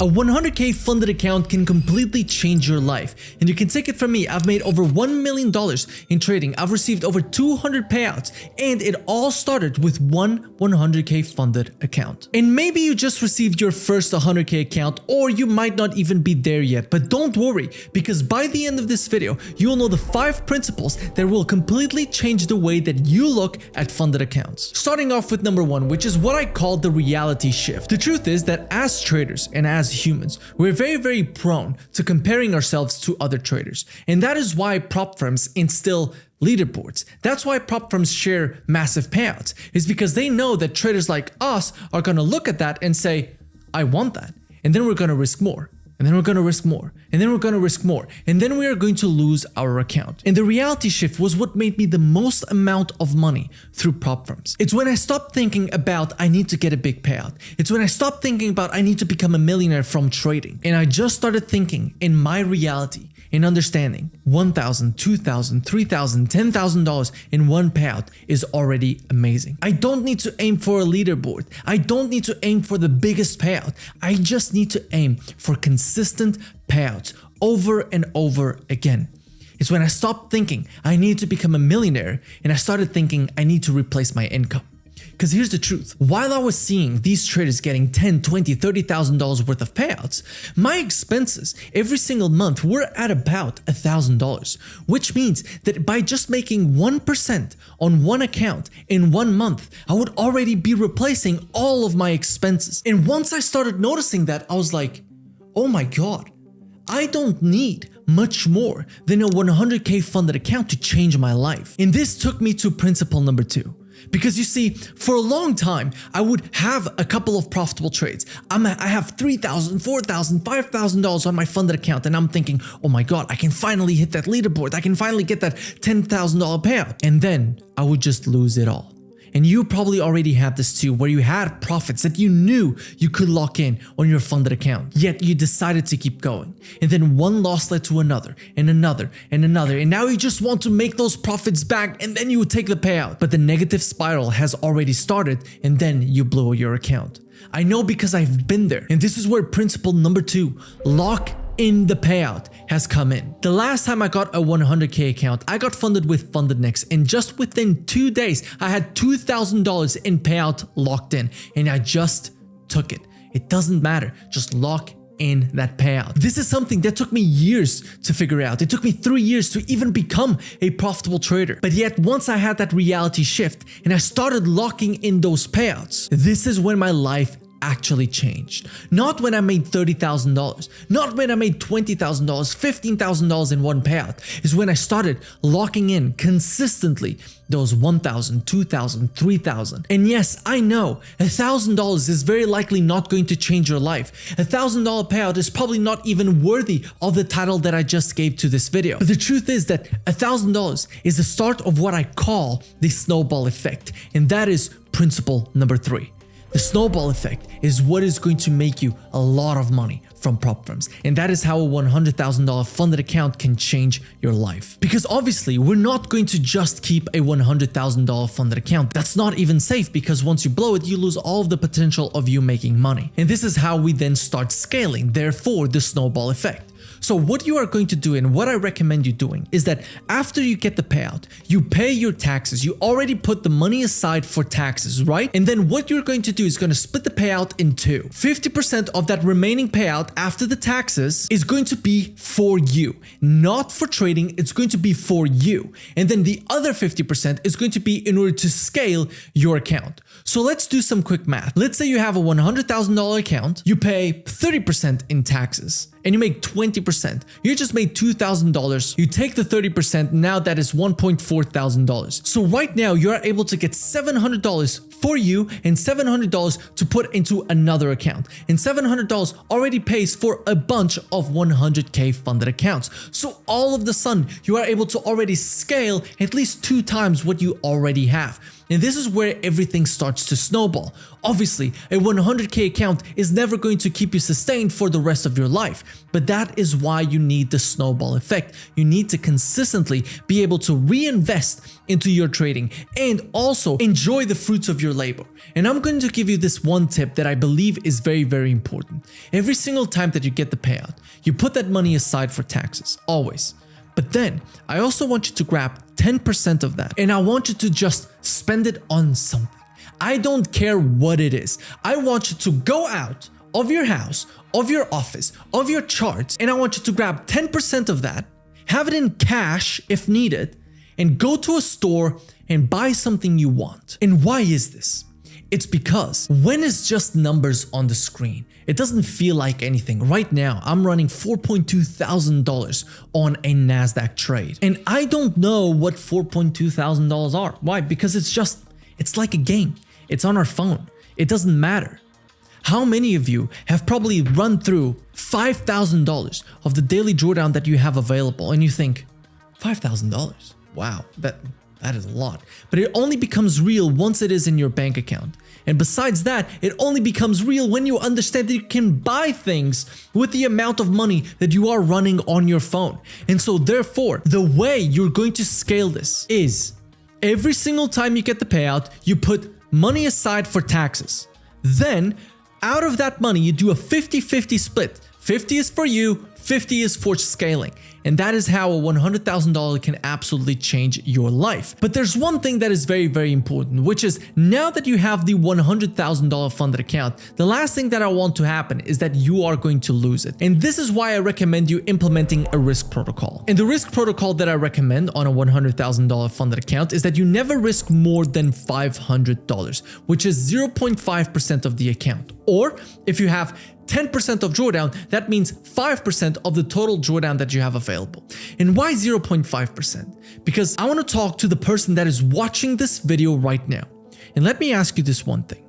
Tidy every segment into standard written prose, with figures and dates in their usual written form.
A 100k funded account can completely change your life, and you can take it from me. I've made over $1 million in trading. I've received over 200 payouts, and it all started with one 100k funded account. And maybe you just received your first 100k account, or you might not even be there yet, but don't worry, because by the end of this video, you'll know the 5 principles that will completely change the way that you look at funded accounts. Starting off with number 1, which is what I call the reality shift. The truth is that as traders and as humans, we're very prone to comparing ourselves to other traders. And that is why prop firms instill leaderboards. That's why prop firms share massive payouts, is because they know that traders like us are going to look at that and say, I want that. And then we're going to risk more. And then we're going to risk more. And then we're going to risk more. And then we are going to lose our account. And the reality shift was what made me the most amount of money through prop firms. It's when I stopped thinking about I need to get a big payout. It's when I stopped thinking about I need to become a millionaire from trading. And I just started thinking in my reality, in understanding $1,000, $2,000, $3,000, $10,000 in one payout is already amazing. I don't need to aim for a leaderboard. I don't need to aim for the biggest payout. I just need to aim for consistent payouts over and over again. It's when I stopped thinking I need to become a millionaire and I started thinking I need to replace my income. Because here's the truth, while I was seeing these traders getting $10,000, $20,000, $30,000 worth of payouts, my expenses every single month were at about $1,000, which means that by just making 1% on one account in 1 month, I would already be replacing all of my expenses. And once I started noticing that, I was like, oh my God, I don't need much more than a 100k funded account to change my life. And this took me to principle number 2. Because you see, for a long time, I would have a couple of profitable trades. I have $3,000, $4,000, $5,000 on my funded account, and I'm thinking, oh my God, I can finally hit that leaderboard. I can finally get that $10,000 payout. And then I would just lose it all. And you probably already had this too, where you had profits that you knew you could lock in on your funded account, yet you decided to keep going. And then one loss led to another, and another, and another. And now you just want to make those profits back, and then you would take the payout. But the negative spiral has already started, and then you blow your account. I know because I've been there. And this is where principle number 2, lock in the payout, has come in. The last time I got a 100k account, I got funded with FundedNext, and just within 2 days, I had $2,000 in payout locked in, and I just took it. It doesn't matter, just lock in that payout. This is something that took me years to figure out. It took me 3 years to even become a profitable trader. But yet once I had that reality shift and I started locking in those payouts, this is when my life actually changed. Not when I made $30,000, not when I made $20,000, $15,000 in one payout. Is when I started locking in consistently those $1,000, $2,000, $3,000. And yes, I know $1,000 is very likely not going to change your life. $1,000 payout is probably not even worthy of the title that I just gave to this video. But the truth is that $1,000 is the start of what I call the snowball effect. And that is principle number 3. The snowball effect is what is going to make you a lot of money from prop firms. And that is how a $100,000 funded account can change your life. Because obviously, we're not going to just keep a $100,000 funded account. That's not even safe, because once you blow it, you lose all of the potential of you making money. And this is how we then start scaling, therefore the snowball effect. So what you are going to do, and what I recommend you doing, is that after you get the payout, you pay your taxes. You already put the money aside for taxes, right? And then what you're going to do is going to split the payout in 2. 50% of that remaining payout after the taxes is going to be for you, not for trading. It's going to be for you. And then the other 50% is going to be in order to scale your account. So let's do some quick math. Let's say you have a $100,000 account, you pay 30% in taxes, and you make 20%. You just made $2,000. You take the 30%, now that is $1,400. So right now you are able to get $700 for you and $700 to put into another account. And $700 already pays for a bunch of 100k funded accounts. So all of the sudden you are able to already scale at least 2 times what you already have. And this is where everything starts to snowball. Obviously, a 100k account is never going to keep you sustained for the rest of your life, but that is why you need the snowball effect. You need to consistently be able to reinvest into your trading and also enjoy the fruits of your labor. And I'm going to give you this one tip that I believe is very, very important. Every single time that you get the payout, you put that money aside for taxes, always. But then I also want you to grab 10% of that and I want you to just spend it on something. I don't care what it is. I want you to go out of your house, of your office, of your charts, and I want you to grab 10% of that, have it in cash if needed, and go to a store and buy something you want. And why is this? It's because when it's just numbers on the screen, it doesn't feel like anything. Right now, I'm running $4,200 on a NASDAQ trade. And I don't know what $4,200 are. Why? Because it's like a game. It's on our phone. It doesn't matter. How many of you have probably run through $5,000 of the daily drawdown that you have available and you think, $5,000? Wow, that is a lot. But it only becomes real once it is in your bank account. And besides that, it only becomes real when you understand that you can buy things with the amount of money that you are running on your phone. And so therefore, the way you're going to scale this is every single time you get the payout, you put money aside for taxes. Then out of that money, you do a 50-50 split. 50 is for you, 50 is for scaling. And that is how a $100,000 can absolutely change your life. But there's one thing that is very, very important, which is now that you have the $100,000 funded account, the last thing that I want to happen is that you are going to lose it. And this is why I recommend you implementing a risk protocol. And the risk protocol that I recommend on a $100,000 funded account is that you never risk more than $500, which is 0.5% of the account. Or if you have 10% of drawdown, that means 5% of the total drawdown that you have available. And why 0.5%? Because I want to talk to the person that is watching this video right now. And let me ask you this one thing.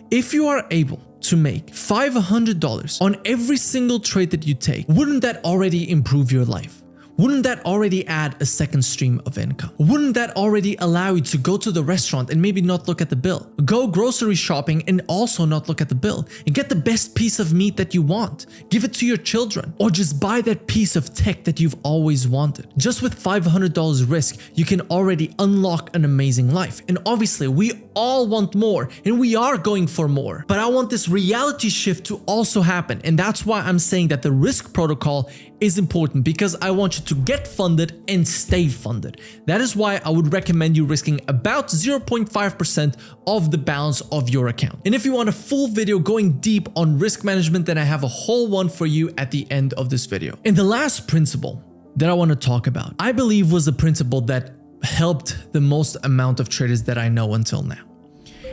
If you are able to make $500 on every single trade that you take, wouldn't that already improve your life? Wouldn't that already add a second stream of income? Wouldn't that already allow you to go to the restaurant and maybe not look at the bill? Go grocery shopping and also not look at the bill and get the best piece of meat that you want. Give it to your children or just buy that piece of tech that you've always wanted. Just with $500 risk, you can already unlock an amazing life. And obviously we all want more and we are going for more. But I want this reality shift to also happen. And that's why I'm saying that the risk protocol is important, because I want you to get funded and stay funded. That is why I would recommend you risking about 0.5% of the balance of your account. And if you want a full video going deep on risk management, then I have a whole one for you at the end of this video. And the last principle that I want to talk about, I believe was the principle that helped the most amount of traders that I know until now.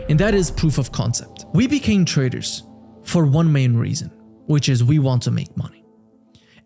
And that is proof of concept. We became traders for one main reason, which is we want to make money.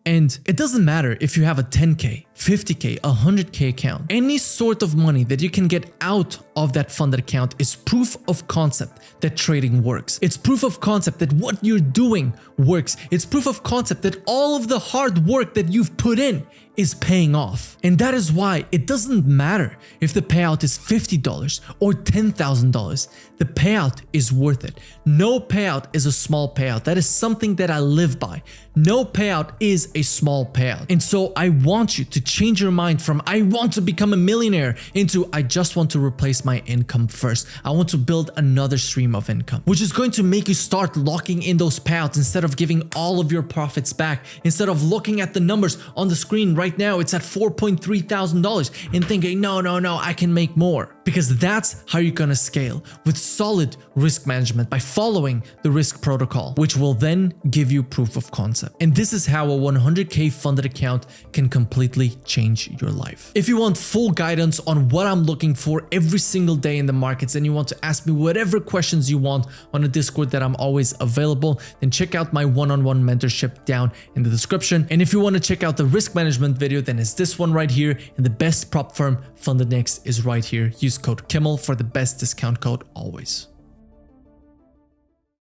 And it doesn't matter if you have a 10K, 50K, 100K account. Any sort of money that you can get out of that funded account is proof of concept that trading works. It's proof of concept that what you're doing works. It's proof of concept that all of the hard work that you've put in is paying off. And that is why it doesn't matter if the payout is $50 or $10,000. The payout is worth it. No payout is a small payout. That is something that I live by. No payout is a small payout. And so I want you to change your mind from I want to become a millionaire into I just want to replace my income first. I want to build another stream of income, which is going to make you start locking in those payouts instead of giving all of your profits back. Instead of looking at the numbers on the screen right now, it's at $4,300 and thinking, no, I can make more. Because that's how you're gonna scale, with solid risk management by following the risk protocol, which will then give you proof of concept. And this is how a 100K funded account can completely change your life. If you want full guidance on what I'm looking for every single day in the markets, and you want to ask me whatever questions you want on a Discord that I'm always available, then check out my one-on-one mentorship down in the description. And if you want to check out the risk management video, then it's this one right here. And the best prop firm Funded Next is right here. Use code Kimmel for the best discount code always.